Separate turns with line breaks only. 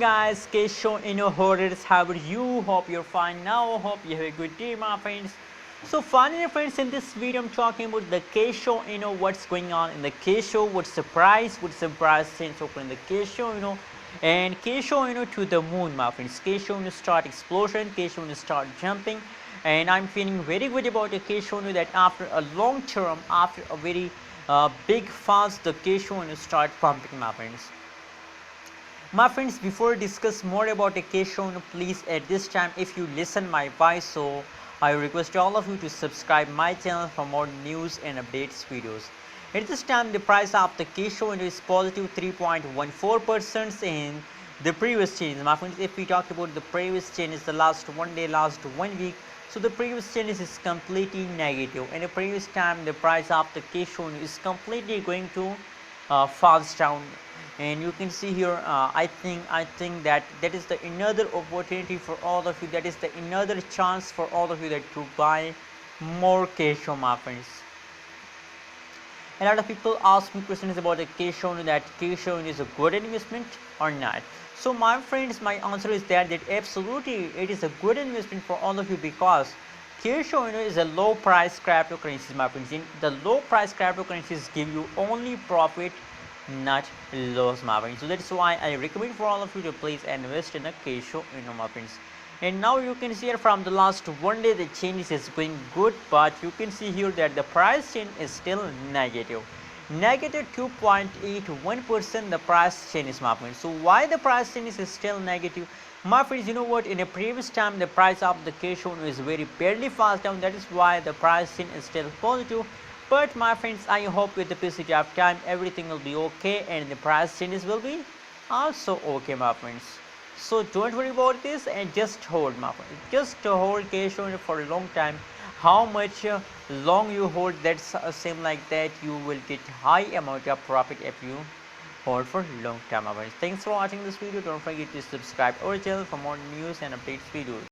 Guys, Kisho holders, how are you? Hope you're fine now. Hope you have a good day, my friends. So finally, friends, in this video I'm talking about the Kisho, what's going on in the Kisho, what's the price since open in the Kisho, and Kisho, to the moon, my friends. Kisho, start explosion, Kisho, start jumping, and I'm feeling very good about the Kisho, that after a long term, after a very big fast, the Kisho, start pumping, my friends. My friends, before discuss more about a Kisho, please at this time, if you listen my voice, so I request all of you to subscribe my channel for more news and updates videos. At this time, the price of the Kisho is positive 3.14% in the previous change. My friends, if we talk about the previous change, is the last 1 day, last 1 week, so the previous change is completely negative. And the previous time, the price of the Kisho is completely going to falls down, and you can see here I think that is the another opportunity for all of you, that is the another chance for all of you that to buy more Kisho, my friends. A lot of people ask me questions about the Kisho, that Kisho is a good investment or not. So my friends, my answer is that absolutely it is a good investment for all of you, because Kisho is a low price cryptocurrencies, my friends. In the low price cryptocurrencies give you only profit, not loss, my friends. So that's why I recommend for all of you to please invest in a Kisho, my friends. And now you can see here from the last 1 day the change is going good, but you can see here that the price change is still negative. Negative 2.81% the price change is, my friends. So why the price change is still negative? My friends, you know what, in a previous time the price of the Kisho is very barely fast down, that is why the price change is still positive. But my friends, I hope with the passage of time everything will be okay and the price changes will be also okay, my friends. So don't worry about this and just hold, my friends. Just hold Kisho for a long time. How much long you hold, that's same like that you will get high amount of profit if you hold for long time, my friends. Thanks for watching this video. Don't forget to subscribe our channel for more news and updates videos.